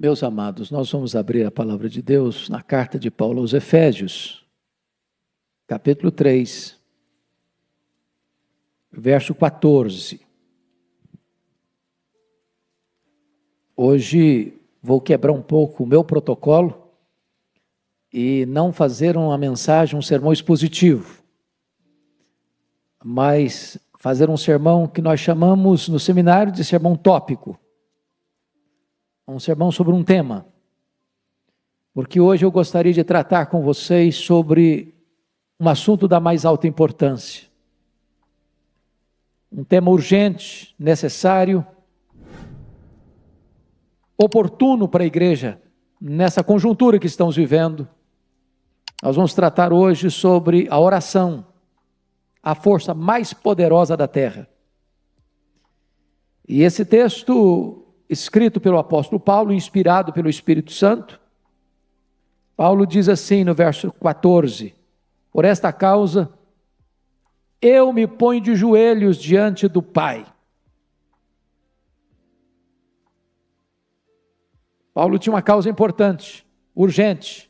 Meus amados, nós vamos abrir a palavra de Deus na carta de Paulo aos Efésios, capítulo 3, verso 14. Hoje vou quebrar um pouco o meu protocolo e não fazer uma mensagem, um sermão expositivo, mas fazer um sermão que nós chamamos no seminário de sermão tópico. Um sermão sobre um tema, porque hoje eu gostaria de tratar com vocês sobre um assunto da mais alta importância, um tema urgente, necessário, oportuno para a igreja, nessa conjuntura que estamos vivendo. Nós vamos tratar hoje sobre a oração, a força mais poderosa da terra. E esse texto, escrito pelo apóstolo Paulo, inspirado pelo Espírito Santo, Paulo diz assim no verso 14: por esta causa, eu me ponho de joelhos diante do Pai. Paulo tinha uma causa importante, urgente,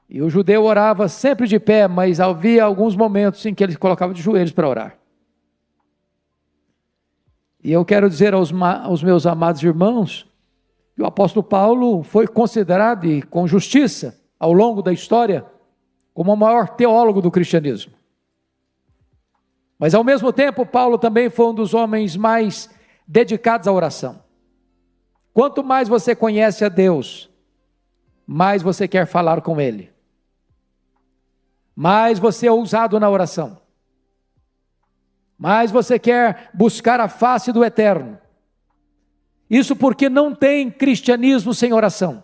e o judeu orava sempre de pé, mas havia alguns momentos em que ele se colocava de joelhos para orar. E eu quero dizer aos meus amados irmãos, que o apóstolo Paulo foi considerado, e com justiça, ao longo da história, como o maior teólogo do cristianismo. Mas ao mesmo tempo, Paulo também foi um dos homens mais dedicados à oração. Quanto mais você conhece a Deus, mais você quer falar com Ele. Mais você é ousado na oração. Mas você quer buscar a face do Eterno. Isso porque não tem cristianismo sem oração.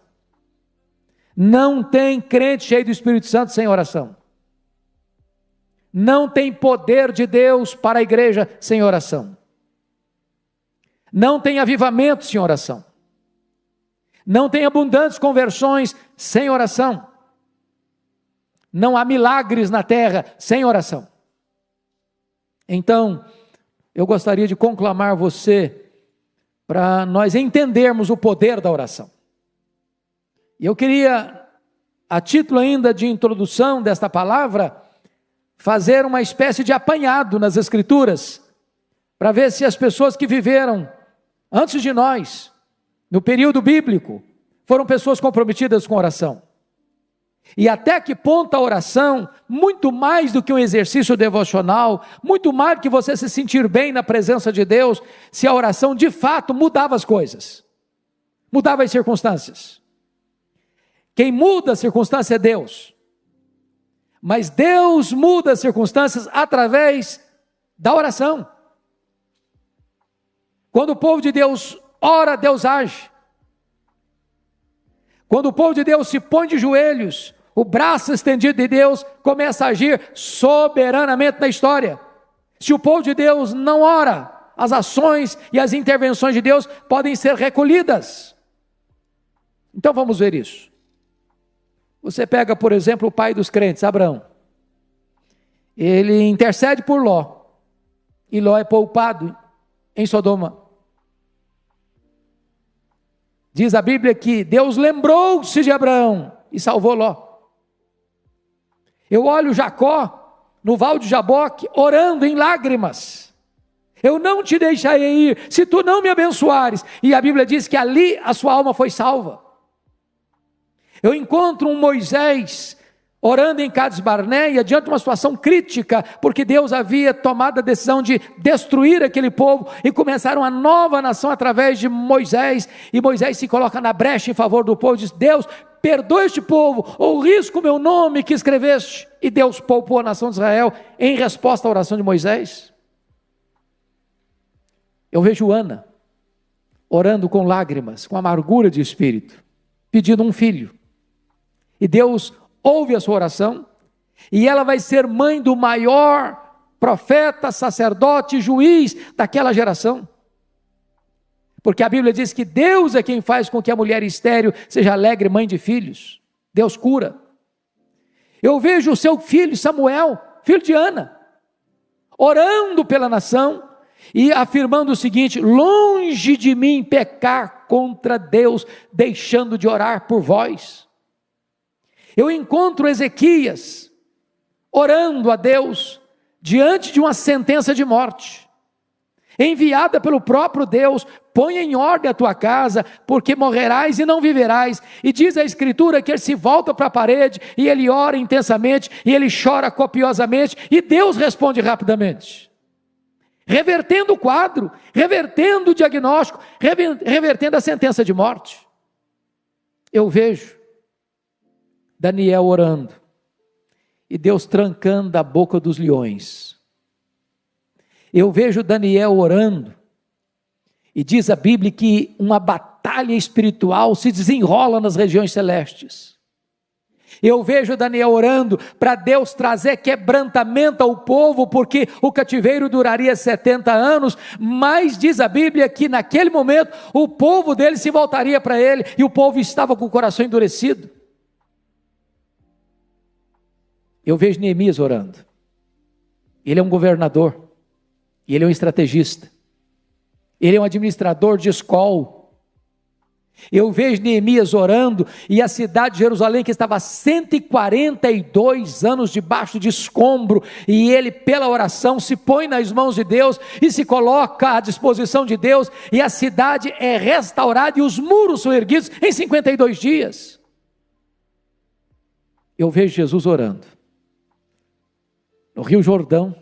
Não tem crente cheio do Espírito Santo sem oração. Não tem poder de Deus para a igreja sem oração. Não tem avivamento sem oração. Não tem abundantes conversões sem oração. Não há milagres na terra sem oração. Então, eu gostaria de conclamar você para nós entendermos o poder da oração. E eu queria, a título ainda de introdução desta palavra, fazer uma espécie de apanhado nas Escrituras, para ver se as pessoas que viveram antes de nós, no período bíblico, foram pessoas comprometidas com oração. E até que ponto a oração, muito mais do que um exercício devocional, muito mais do que você se sentir bem na presença de Deus, se a oração de fato mudava as coisas, mudava as circunstâncias. Quem muda a circunstância é Deus, mas Deus muda as circunstâncias através da oração. Quando o povo de Deus ora, Deus age. Quando o povo de Deus se põe de joelhos, o braço estendido de Deus começa a agir soberanamente na história. Se o povo de Deus não ora, as ações e as intervenções de Deus podem ser recolhidas. Então vamos ver isso. Você pega, por exemplo, o pai dos crentes, Abraão. Ele intercede por Ló. E Ló é poupado em Sodoma. Diz a Bíblia que Deus lembrou-se de Abraão e salvou Ló. Eu olho Jacó no Val de Jaboque orando em lágrimas. Eu não te deixarei ir se tu não me abençoares. E a Bíblia diz que ali a sua alma foi salva. Eu encontro um Moisés orando em Cades Barneia diante de uma situação crítica, porque Deus havia tomado a decisão de destruir aquele povo e começar uma nova nação através de Moisés, e Moisés se coloca na brecha em favor do povo e diz: Deus, perdoa este povo, ou risco o meu nome que escreveste. E Deus poupou a nação de Israel em resposta à oração de Moisés. Eu vejo Ana orando com lágrimas, com amargura de espírito, pedindo um filho, e Deus ouve a sua oração, e ela vai ser mãe do maior profeta, sacerdote, juiz daquela geração. Porque a Bíblia diz que Deus é quem faz com que a mulher estéril seja alegre mãe de filhos. Deus cura. Eu vejo o seu filho Samuel, filho de Ana, orando pela nação e afirmando o seguinte: longe de mim pecar contra Deus, deixando de orar por vós. Eu encontro Ezequias orando a Deus diante de uma sentença de morte, enviada pelo próprio Deus: põe em ordem a tua casa, porque morrerás e não viverás. E diz a Escritura que ele se volta para a parede, e ele ora intensamente, e ele chora copiosamente, e Deus responde rapidamente, revertendo o quadro, revertendo o diagnóstico, revertendo a sentença de morte. Eu vejo Daniel orando, e Deus trancando a boca dos leões. Eu vejo Daniel orando, e diz a Bíblia que uma batalha espiritual se desenrola nas regiões celestes. Eu vejo Daniel orando para Deus trazer quebrantamento ao povo, porque o cativeiro duraria 70 anos, mas diz a Bíblia que naquele momento o povo dele se voltaria para ele, e o povo estava com o coração endurecido. Eu vejo Neemias orando. Ele é um governador, e ele é um estrategista, ele é um administrador de escola. Eu vejo Neemias orando, e a cidade de Jerusalém, que estava há 142 anos debaixo de escombro, e ele pela oração se põe nas mãos de Deus, e se coloca à disposição de Deus, e a cidade é restaurada, e os muros são erguidos em 52 dias. Eu vejo Jesus orando, no Rio Jordão,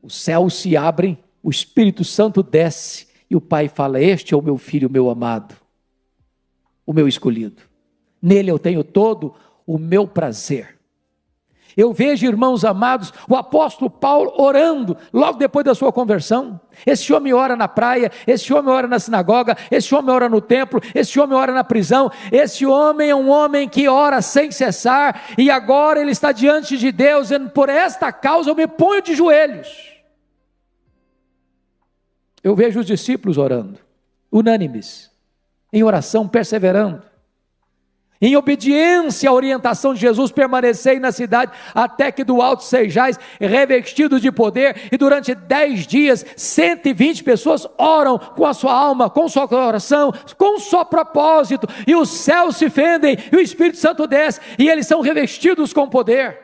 os céus se abrem, o Espírito Santo desce, e o Pai fala: este é o meu filho, o meu amado, o meu escolhido, nele eu tenho todo o meu prazer. Eu vejo, irmãos amados, o apóstolo Paulo orando, logo depois da sua conversão. Esse homem ora na praia, esse homem ora na sinagoga, esse homem ora no templo, esse homem ora na prisão. Esse homem é um homem que ora sem cessar, e agora ele está diante de Deus, dizendo: por esta causa eu me ponho de joelhos. Eu vejo os discípulos orando, unânimes, em oração, perseverando, em obediência à orientação de Jesus: permanecei na cidade até que do alto sejais revestidos de poder. E durante 10 dias, 120 pessoas oram com a sua alma, com o seu coração, com o seu propósito, e os céus se fendem, e o Espírito Santo desce, e eles são revestidos com poder.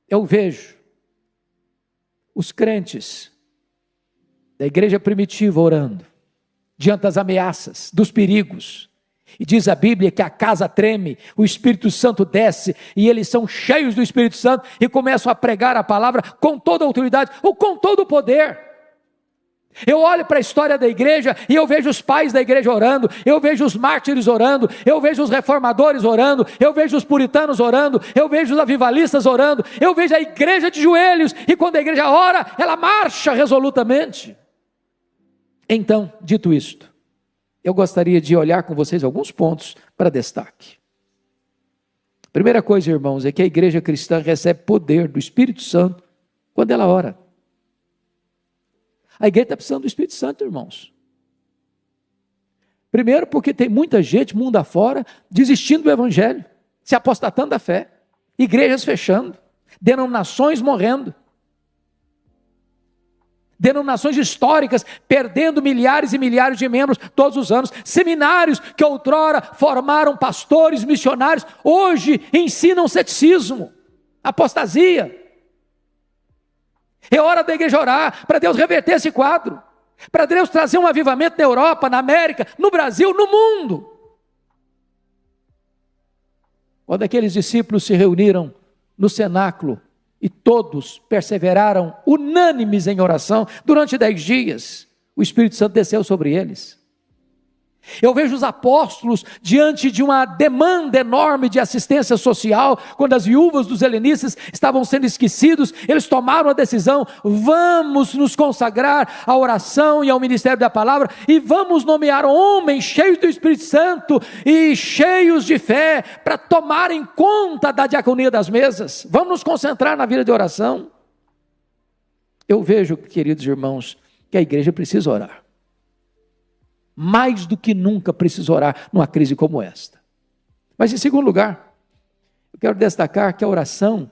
Eu vejo os crentes da igreja primitiva orando, diante das ameaças, dos perigos, e diz a Bíblia que a casa treme, o Espírito Santo desce, e eles são cheios do Espírito Santo, e começam a pregar a palavra com toda a autoridade, ou com todo o poder. Eu olho para a história da igreja, e eu vejo os pais da igreja orando, eu vejo os mártires orando, eu vejo os reformadores orando, eu vejo os puritanos orando, eu vejo os avivalistas orando, eu vejo a igreja de joelhos, e quando a igreja ora, ela marcha resolutamente. Então, dito isto, eu gostaria de olhar com vocês alguns pontos para destaque. Primeira coisa, irmãos, é que a igreja cristã recebe poder do Espírito Santo quando ela ora. A igreja está precisando do Espírito Santo, irmãos. Primeiro, porque tem muita gente, mundo afora, desistindo do evangelho, se apostatando da fé, igrejas fechando, denominações morrendo, denominações históricas perdendo milhares e milhares de membros todos os anos, seminários que outrora formaram pastores, missionários, hoje ensinam ceticismo, apostasia. É hora da igreja orar para Deus reverter esse quadro, para Deus trazer um avivamento na Europa, na América, no Brasil, no mundo. Quando aqueles discípulos se reuniram no cenáculo, e todos perseveraram unânimes em oração durante 10 dias, o Espírito Santo desceu sobre eles. Eu vejo os apóstolos diante de uma demanda enorme de assistência social, quando as viúvas dos helenistas estavam sendo esquecidos, eles tomaram a decisão: vamos nos consagrar à oração e ao ministério da palavra, e vamos nomear homens cheios do Espírito Santo e cheios de fé, para tomarem conta da diaconia das mesas. Vamos nos concentrar na vida de oração. Eu vejo, queridos irmãos, que a igreja precisa orar. Mais do que nunca precisa orar numa crise como esta. Mas em segundo lugar, eu quero destacar que a oração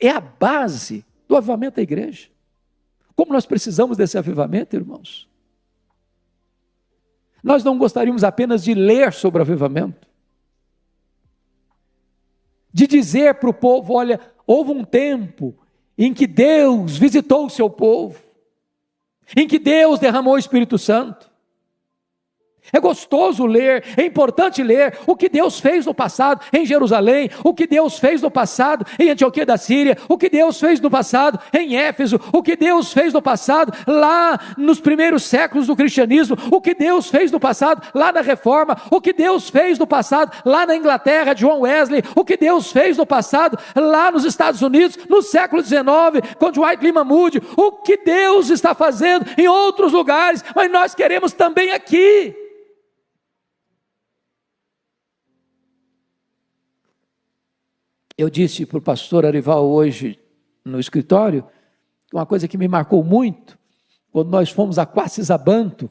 é a base do avivamento da igreja. Como nós precisamos desse avivamento, irmãos? Nós não gostaríamos apenas de ler sobre o avivamento, de dizer para o povo: olha, houve um tempo em que Deus visitou o seu povo, em que Deus derramou o Espírito Santo. É gostoso ler, é importante ler o que Deus fez no passado em Jerusalém, o que Deus fez no passado em Antioquia da Síria, o que Deus fez no passado em Éfeso, o que Deus fez no passado lá nos primeiros séculos do cristianismo, o que Deus fez no passado lá na Reforma, o que Deus fez no passado lá na Inglaterra de John Wesley, o que Deus fez no passado lá nos Estados Unidos no século XIX com Dwight Lyman Moody, o que Deus está fazendo em outros lugares, mas nós queremos também aqui. Eu disse para o pastor Arival hoje no escritório, uma coisa que me marcou muito, quando nós fomos a Quacisabanto,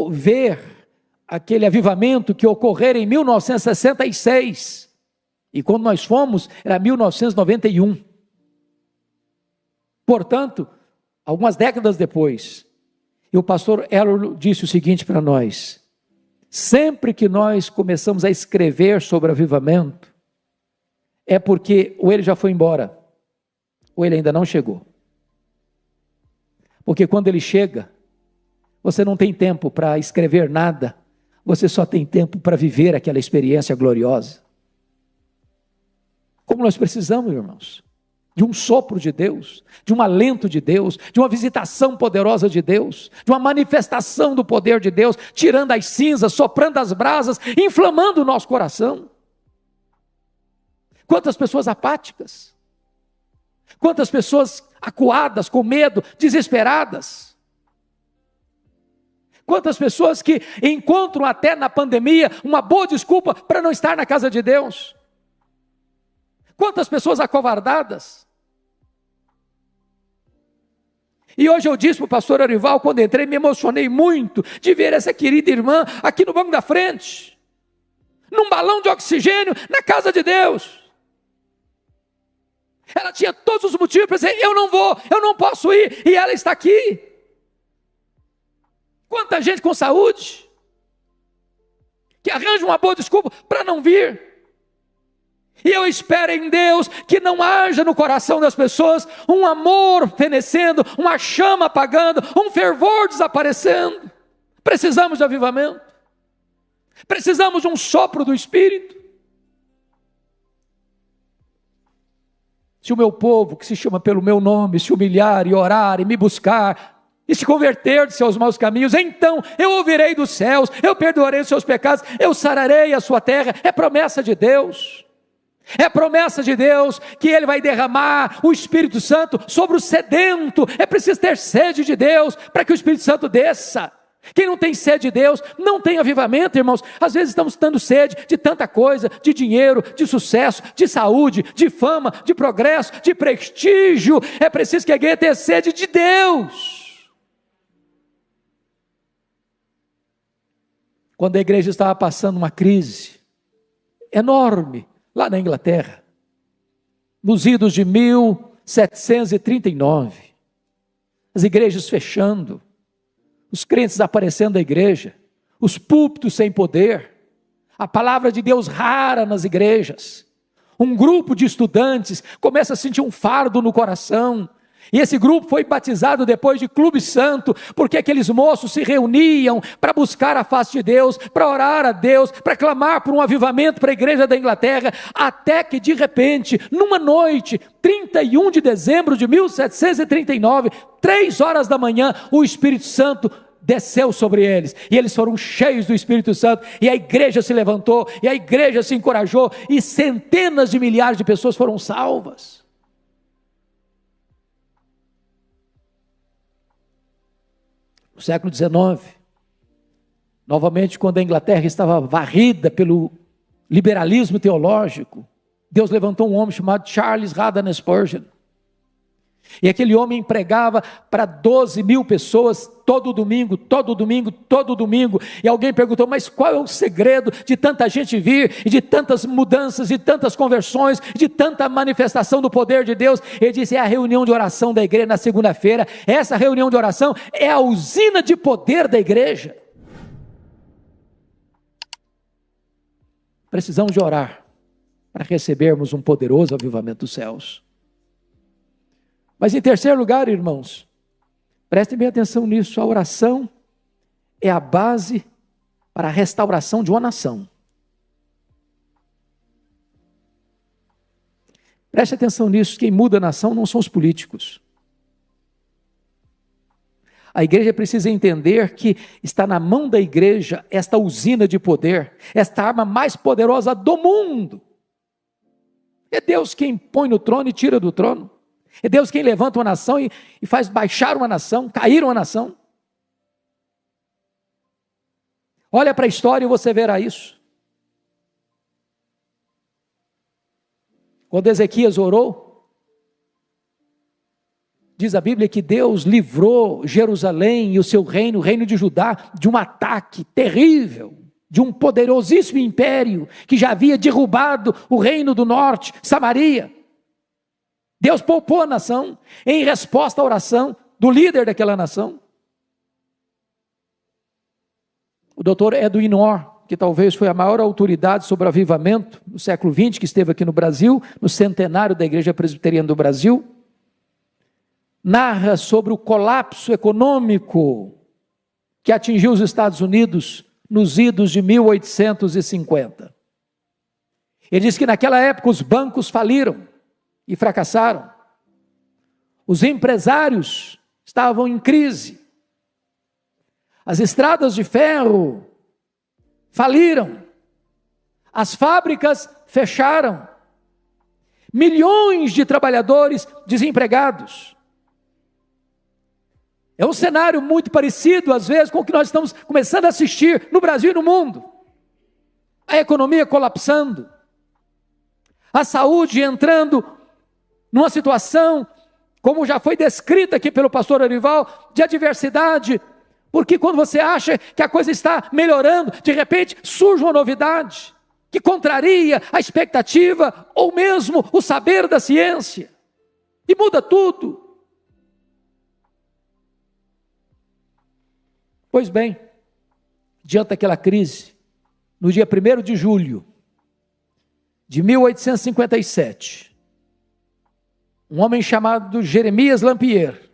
ver aquele avivamento que ocorreu em 1966, e quando nós fomos, era 1991. Portanto, algumas décadas depois, e o pastor Elor disse o seguinte para nós: sempre que nós começamos a escrever sobre avivamento, é porque ou ele já foi embora, ou ele ainda não chegou. Porque quando ele chega, você não tem tempo para escrever nada, você só tem tempo para viver aquela experiência gloriosa. Como nós precisamos, irmãos, de um sopro de Deus, de um alento de Deus, de uma visitação poderosa de Deus, de uma manifestação do poder de Deus, tirando as cinzas, soprando as brasas, inflamando o nosso coração. Quantas pessoas apáticas, quantas pessoas acuadas, com medo, desesperadas, quantas pessoas que encontram até na pandemia uma boa desculpa para não estar na casa de Deus, quantas pessoas acovardadas. E hoje eu disse para o pastor Arival, quando entrei, me emocionei muito de ver essa querida irmã aqui no banco da frente, num balão de oxigênio, na casa de Deus. Ela tinha todos os motivos para dizer: eu não vou, eu não posso ir, e ela está aqui. Quanta gente com saúde, que arranja uma boa desculpa para não vir. E eu espero em Deus que não haja no coração das pessoas um amor fenecendo, uma chama apagando, um fervor desaparecendo. Precisamos de avivamento, precisamos de um sopro do Espírito. Se o meu povo, que se chama pelo meu nome, se humilhar e orar e me buscar, e se converter de seus maus caminhos, então eu ouvirei dos céus, eu perdoarei os seus pecados, eu sararei a sua terra. É promessa de Deus. É promessa de Deus que Ele vai derramar o Espírito Santo sobre o sedento. É preciso ter sede de Deus para que o Espírito Santo desça. Quem não tem sede de Deus, não tem avivamento, irmãos. Às vezes estamos dando sede de tanta coisa, de dinheiro, de sucesso, de saúde, de fama, de progresso, de prestígio. É preciso que a igreja tenha sede de Deus. Quando a igreja estava passando uma crise enorme, lá na Inglaterra, nos idos de 1739, as igrejas fechando, os crentes desaparecendo da igreja, os púlpitos sem poder, a palavra de Deus rara nas igrejas, um grupo de estudantes começa a sentir um fardo no coração, e esse grupo foi batizado depois de Clube Santo, porque aqueles moços se reuniam para buscar a face de Deus, para orar a Deus, para clamar por um avivamento para a igreja da Inglaterra, até que de repente, numa noite, 31 de dezembro de 1739, 3 horas da manhã, o Espírito Santo desceu sobre eles, e eles foram cheios do Espírito Santo, e a igreja se levantou, e a igreja se encorajou, e centenas de milhares de pessoas foram salvas. No século XIX, novamente quando a Inglaterra estava varrida pelo liberalismo teológico, Deus levantou um homem chamado Charles Haddon Spurgeon, e aquele homem pregava para 12 mil pessoas todo domingo, e alguém perguntou: mas qual é o segredo de tanta gente vir, e de tantas mudanças, de tantas conversões, de tanta manifestação do poder de Deus? Ele disse: é a reunião de oração da igreja na segunda-feira. Essa reunião de oração é a usina de poder da igreja. precisamos de orar para recebermos um poderoso avivamento dos céus. Mas em terceiro lugar, irmãos, prestem bem atenção nisso, a oração é a base para a restauração de uma nação. Preste atenção nisso, quem muda a nação não são os políticos. A igreja precisa entender que está na mão da igreja esta usina de poder, esta arma mais poderosa do mundo. É Deus quem põe no trono e tira do trono. É Deus quem levanta uma nação e faz baixar uma nação, cair uma nação. Olha para a história e você verá isso. Quando Ezequias orou, diz a Bíblia que Deus livrou Jerusalém e o seu reino, o reino de Judá, de um ataque terrível, de um poderosíssimo império que já havia derrubado o reino do norte, Samaria. Deus poupou a nação em resposta à oração do líder daquela nação. O doutor Edwin Orr, que talvez foi a maior autoridade sobre o avivamento no século XX, que esteve aqui no Brasil, no centenário da Igreja Presbiteriana do Brasil, narra sobre o colapso econômico que atingiu os Estados Unidos nos idos de 1850. Ele diz que naquela época os bancos faliram e fracassaram. Os empresários estavam em crise. As estradas de ferro faliram. As fábricas fecharam. Milhões de trabalhadores desempregados. É um cenário muito parecido, às vezes, com o que nós estamos começando a assistir no Brasil e no mundo. A economia colapsando. A saúde entrando numa situação, como já foi descrita aqui pelo pastor Arival, de adversidade, porque quando você acha que a coisa está melhorando, de repente surge uma novidade, que contraria a expectativa, ou mesmo o saber da ciência, e muda tudo. Pois bem, diante daquela crise, no dia 1º de julho de 1857, um homem chamado Jeremias Lampier,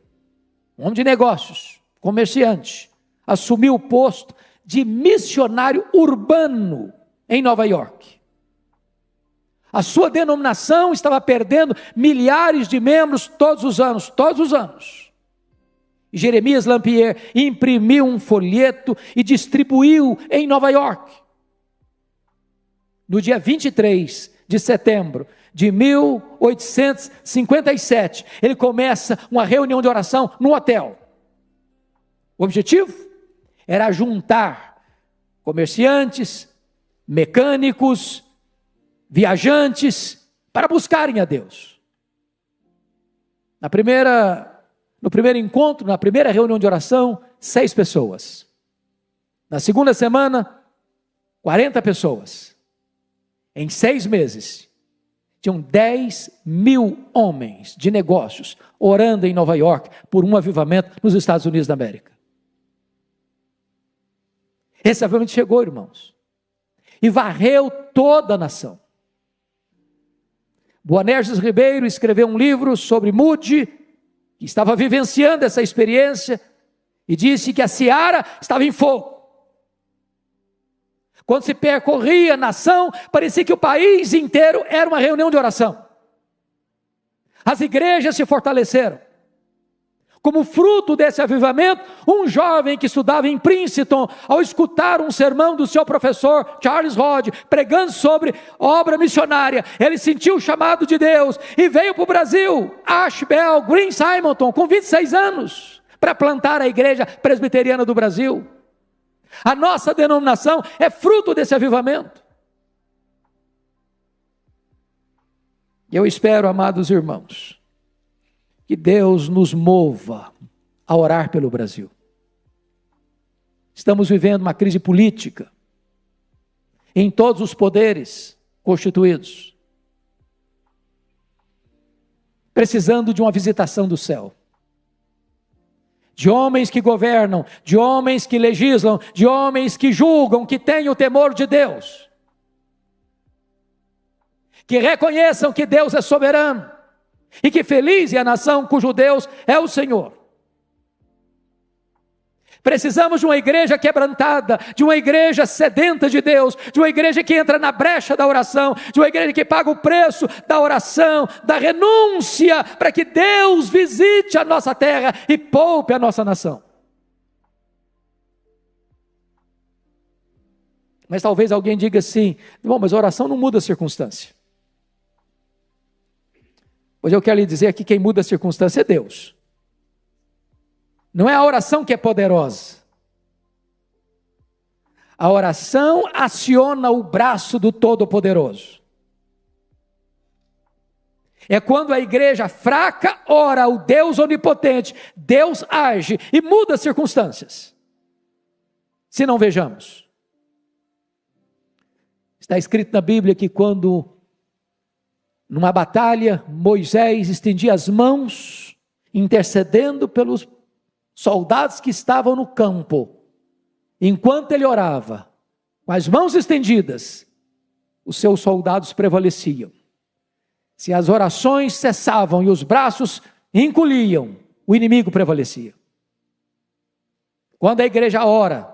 um homem de negócios, comerciante, assumiu o posto de missionário urbano em Nova York. A sua denominação estava perdendo milhares de membros todos os anos. E Jeremias Lampier imprimiu um folheto e distribuiu em Nova York. No dia 23 de setembro de 1857, ele começa uma reunião de oração no hotel. O objetivo era juntar comerciantes, mecânicos, viajantes, para buscarem a Deus. No primeiro encontro, na primeira reunião de oração, 6 pessoas. Na segunda semana, 40 pessoas. Em 6 meses, tinham 10.000 homens de negócios orando em Nova York por um avivamento nos Estados Unidos da América. Esse avivamento chegou, irmãos, e varreu toda a nação. Boanerges Ribeiro escreveu um livro sobre Moody, que estava vivenciando essa experiência, e disse que a seara estava em fogo. Quando se percorria a nação, parecia que o país inteiro era uma reunião de oração. As igrejas se fortaleceram. Como fruto desse avivamento, um jovem que estudava em Princeton, ao escutar um sermão do seu professor Charles Hodge, pregando sobre obra missionária, ele sentiu o chamado de Deus e veio para o Brasil, Ashbel Green Simonton, com 26 anos, para plantar a igreja presbiteriana do Brasil. A nossa denominação é fruto desse avivamento. Eu espero, amados irmãos, que Deus nos mova a orar pelo Brasil. Estamos vivendo uma crise política em todos os poderes constituídos, precisando de uma visitação do céu, de homens que governam, de homens que legislam, de homens que julgam, que têm o temor de Deus, que reconheçam que Deus é soberano e que feliz é a nação cujo Deus é o Senhor. Precisamos de uma igreja quebrantada, de uma igreja sedenta de Deus, de uma igreja que entra na brecha da oração, de uma igreja que paga o preço da oração, da renúncia, para que Deus visite a nossa terra e poupe a nossa nação. Mas talvez alguém diga assim: bom, mas a oração não muda a circunstância. Pois eu quero lhe dizer aqui, quem muda a circunstância é Deus. Não é a oração que é poderosa. A oração aciona o braço do Todo-Poderoso. É quando a igreja fraca ora ao Deus onipotente, Deus age e muda as circunstâncias. Se não vejamos. Está escrito na Bíblia que quando, numa batalha, Moisés estendia as mãos, intercedendo pelos soldados que estavam no campo. Enquanto ele orava, com as mãos estendidas, os seus soldados prevaleciam. Se as orações cessavam e os braços encolhiam, o inimigo prevalecia. Quando a igreja ora,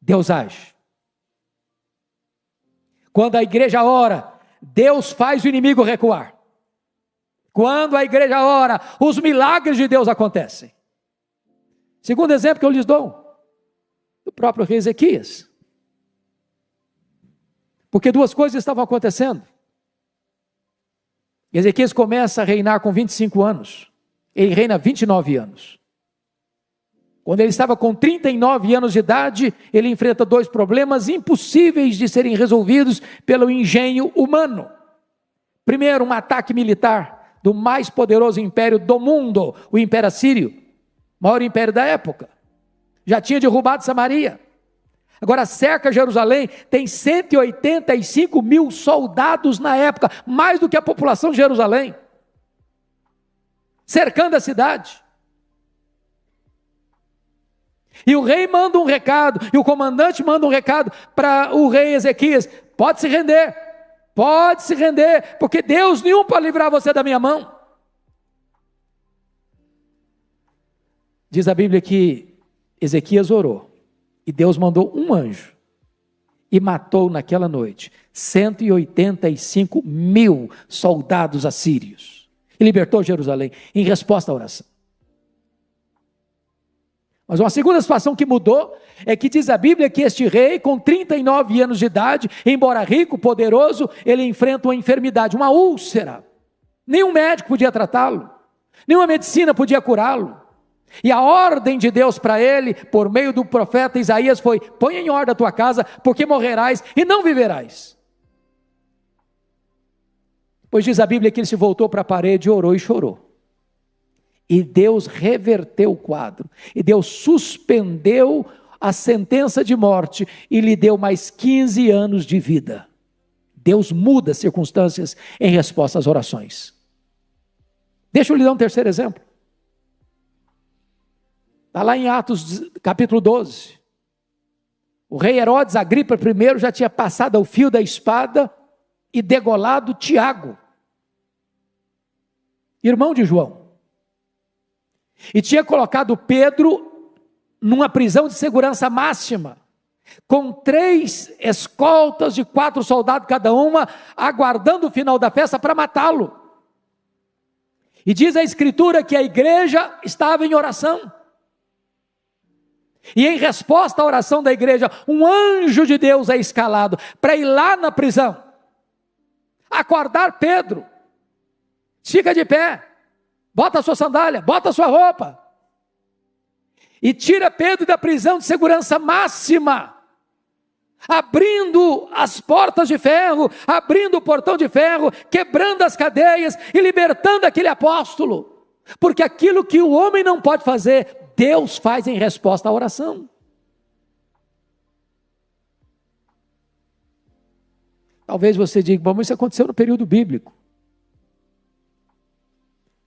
Deus age. Quando a igreja ora, Deus faz o inimigo recuar. Quando a igreja ora, os milagres de Deus acontecem. Segundo exemplo que eu lhes dou, do próprio rei Ezequias. Porque duas coisas estavam acontecendo. Ezequias começa a reinar com 25 anos. Ele reina 29 anos. Quando ele estava com 39 anos de idade, ele enfrenta dois problemas impossíveis de serem resolvidos pelo engenho humano. Primeiro, um ataque militar do mais poderoso império do mundo, o Império Assírio, maior império da época. Já tinha derrubado Samaria. Agora cerca Jerusalém, tem 185 mil soldados na época, mais do que a população de Jerusalém, cercando a cidade. E o rei manda um recado, e o comandante manda um recado para o rei Ezequias: pode se render, porque Deus nenhum pode livrar você da minha mão. Diz a Bíblia que Ezequias orou, e Deus mandou um anjo, e matou naquela noite 185 mil soldados assírios, e libertou Jerusalém, em resposta à oração. Mas uma segunda situação que mudou, é que diz a Bíblia que este rei, com 39 anos de idade, embora rico, poderoso, ele enfrenta uma enfermidade, uma úlcera. Nenhum médico podia tratá-lo, nenhuma medicina podia curá-lo. E a ordem de Deus para ele, por meio do profeta Isaías, foi: põe em ordem a tua casa, porque morrerás e não viverás. Pois diz a Bíblia que ele se voltou para a parede, orou e chorou. E Deus reverteu o quadro, e Deus suspendeu a sentença de morte, e lhe deu mais 15 anos de vida. Deus muda as circunstâncias em resposta às orações. Deixa eu lhe dar um terceiro exemplo. Está lá em Atos capítulo 12. O rei Herodes Agripa I já tinha passado ao fio da espada e degolado Tiago, irmão de João. E tinha colocado Pedro numa prisão de segurança máxima, com 3 escoltas de 4 soldados cada uma, aguardando o final da festa para matá-lo. E diz a Escritura que a igreja estava em oração. E em resposta à oração da igreja, um anjo de Deus é escalado para ir lá na prisão, acordar Pedro. Fica de pé, bota a sua sandália, bota a sua roupa, e tira Pedro da prisão de segurança máxima, abrindo as portas de ferro, abrindo o portão de ferro, quebrando as cadeias e libertando aquele apóstolo. Porque aquilo que o homem não pode fazer, Deus faz em resposta à oração. Talvez você diga: bom, mas isso aconteceu no período bíblico.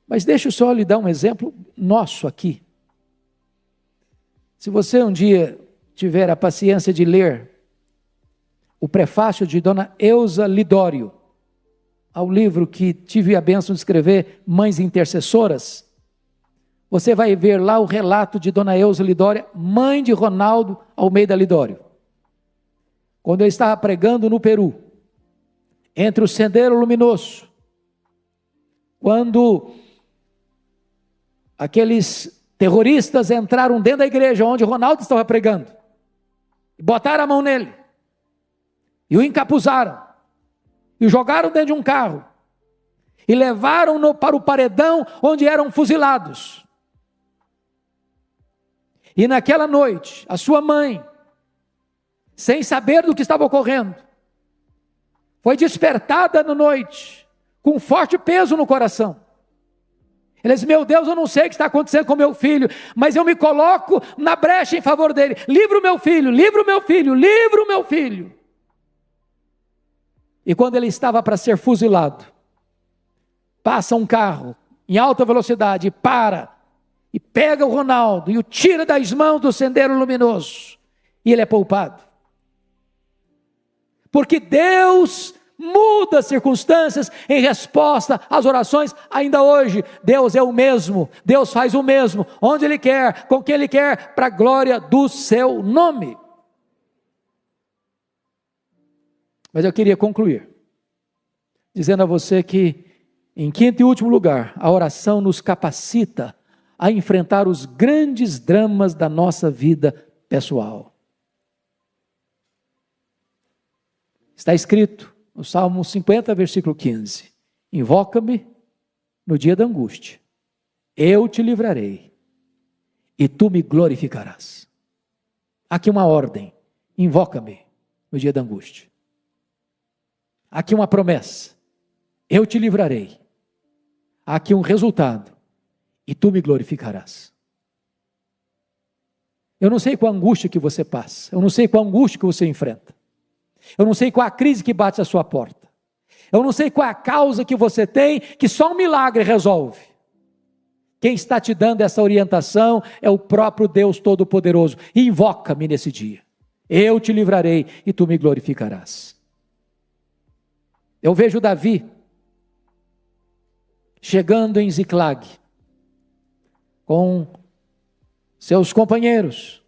Mas deixa eu só lhe dar um exemplo nosso aqui. Se você um dia tiver a paciência de ler o prefácio de Dona Eusa Lidório, ao livro que tive a bênção de escrever, Mães Intercessoras, você vai ver lá o relato de Dona Eusa Lidória, mãe de Ronaldo Almeida Lidório. Quando ele estava pregando no Peru, entre o Sendero Luminoso, quando aqueles terroristas entraram dentro da igreja onde Ronaldo estava pregando, e botaram a mão nele, e o encapuzaram, e o jogaram dentro de um carro, e levaram-no para o paredão onde eram fuzilados. E naquela noite, a sua mãe, sem saber do que estava ocorrendo, foi despertada na noite, com um forte peso no coração. Ela disse: meu Deus, eu não sei o que está acontecendo com meu filho, mas eu me coloco na brecha em favor dele. Livra o meu filho, livra o meu filho, livra o meu filho. E quando ele estava para ser fuzilado, passa um carro em alta velocidade, para, e pega o Ronaldo, e o tira das mãos do Sendero Luminoso, e ele é poupado. Porque Deus muda as circunstâncias em resposta às orações. Ainda hoje, Deus é o mesmo, Deus faz o mesmo, onde Ele quer, com quem Ele quer, para a glória do seu nome. Mas eu queria concluir, dizendo a você que, em quinto e último lugar, a oração nos capacita a enfrentar os grandes dramas da nossa vida pessoal. Está escrito no Salmo 50, versículo 15: invoca-me no dia da angústia, eu te livrarei, e tu me glorificarás. Aqui uma ordem: invoca-me no dia da angústia. Aqui uma promessa: eu te livrarei. Aqui um resultado: e tu me glorificarás. Eu não sei qual a angústia que você passa, eu não sei qual a angústia que você enfrenta, eu não sei qual a crise que bate à sua porta, eu não sei qual a causa que você tem, que só um milagre resolve. Quem está te dando essa orientação é o próprio Deus Todo-Poderoso. Invoca-me nesse dia, eu te livrarei e tu me glorificarás. Eu vejo Davi chegando em Ziclag com seus companheiros,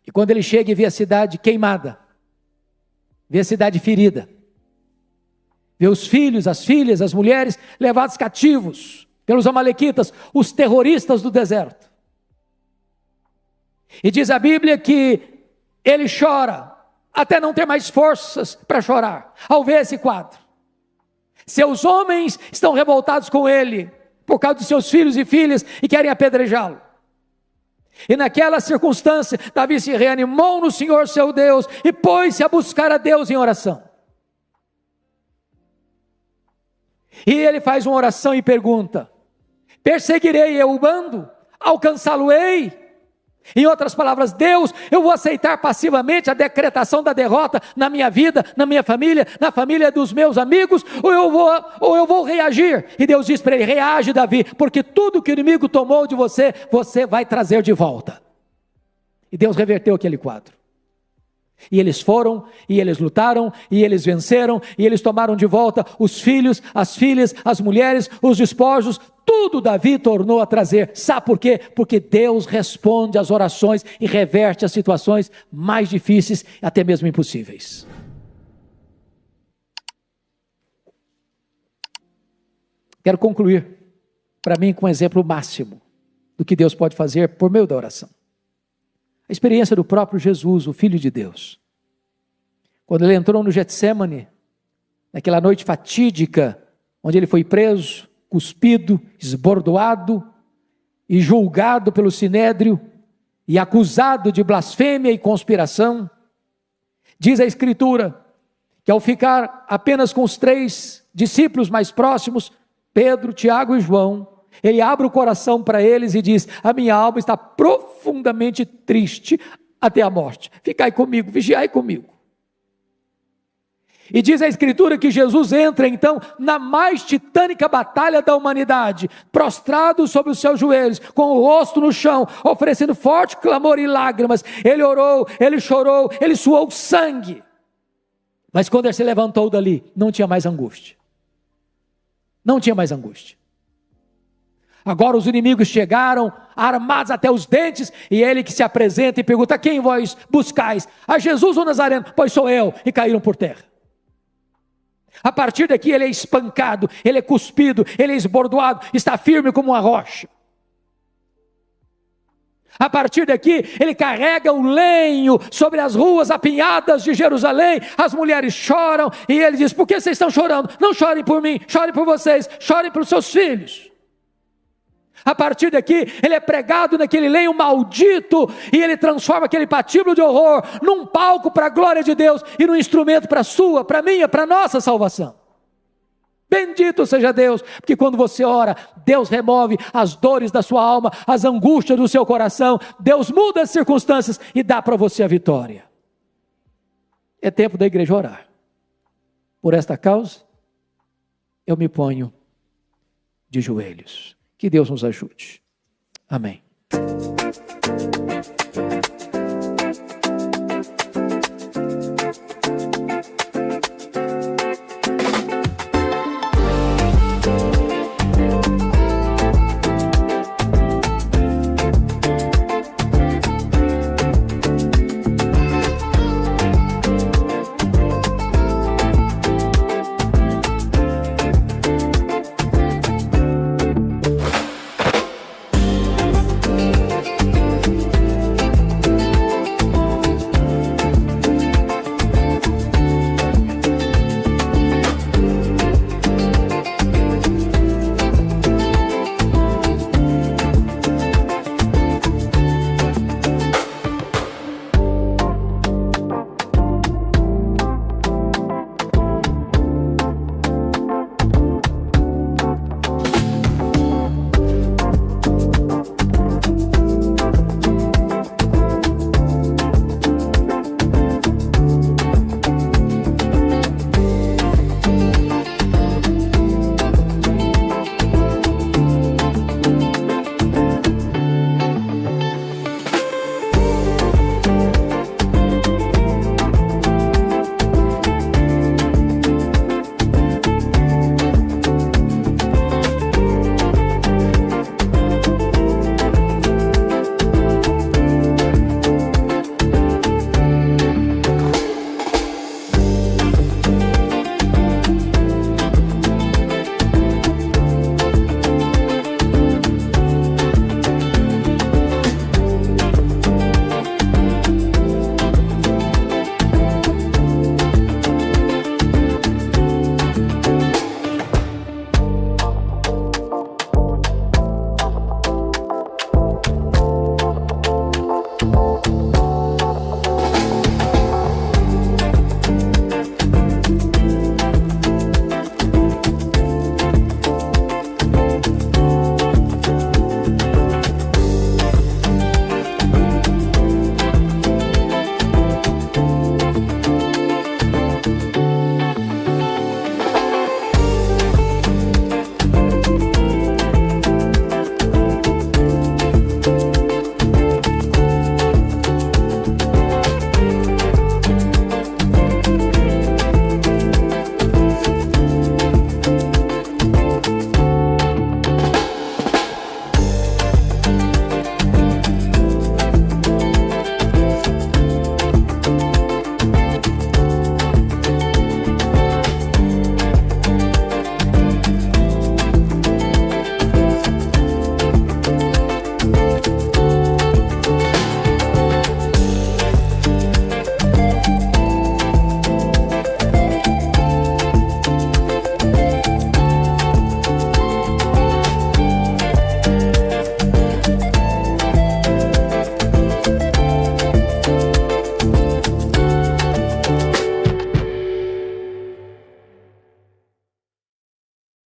e quando ele chega e vê a cidade queimada, vê a cidade ferida, vê os filhos, as filhas, as mulheres levados cativos pelos amalequitas, os terroristas do deserto. E diz a Bíblia que ele chora até não ter mais forças para chorar ao ver esse quadro. Seus homens estão revoltados com ele por causa dos seus filhos e filhas e querem apedrejá-lo. E naquela circunstância, Davi se reanimou no Senhor seu Deus e pôs-se a buscar a Deus em oração. E ele faz uma oração e pergunta: perseguirei eu o bando? Alcançá-lo-ei? Em outras palavras, Deus, eu vou aceitar passivamente a decretação da derrota na minha vida, na minha família, na família dos meus amigos, ou eu vou reagir? E Deus diz para ele: reage, Davi, porque tudo que o inimigo tomou de você, você vai trazer de volta. E Deus reverteu aquele quadro. E eles foram, e eles lutaram, e eles venceram, e eles tomaram de volta os filhos, as filhas, as mulheres, os despojos, tudo Davi tornou a trazer. Sabe por quê? Porque Deus responde às orações e reverte as situações mais difíceis, até mesmo impossíveis. Quero concluir, para mim, com um exemplo máximo do que Deus pode fazer por meio da oração. A experiência do próprio Jesus, o Filho de Deus. Quando ele entrou no Getsêmani, naquela noite fatídica, onde ele foi preso, cuspido, esbordoado e julgado pelo Sinédrio e acusado de blasfêmia e conspiração, diz a Escritura que ao ficar apenas com os 3 discípulos mais próximos, Pedro, Tiago e João, ele abre o coração para eles e diz: a minha alma está profundamente triste até a morte, ficai comigo, vigiai comigo. E diz a Escritura que Jesus entra então na mais titânica batalha da humanidade, prostrado sobre os seus joelhos, com o rosto no chão, oferecendo forte clamor e lágrimas. Ele orou, ele chorou, ele suou sangue. Mas quando ele se levantou dali, não tinha mais angústia. Não tinha mais angústia. Agora os inimigos chegaram, armados até os dentes, e ele que se apresenta e pergunta: quem vós buscais? A Jesus o Nazareno? Pois sou eu. E caíram por terra. A partir daqui ele é espancado, ele é cuspido, ele é esbordoado, está firme como uma rocha. A partir daqui, ele carrega o lenho sobre as ruas apinhadas de Jerusalém, as mulheres choram, e ele diz: por que vocês estão chorando? Não chorem por mim, chorem por vocês, chorem pelos seus filhos. A partir daqui, ele é pregado naquele lenho maldito, e ele transforma aquele patíbulo de horror num palco para a glória de Deus, e num instrumento para a sua, para a minha, para a nossa salvação. Bendito seja Deus, porque quando você ora, Deus remove as dores da sua alma, as angústias do seu coração, Deus muda as circunstâncias e dá para você a vitória. É tempo da igreja orar. Por esta causa, eu me ponho de joelhos. Que Deus nos ajude. Amém.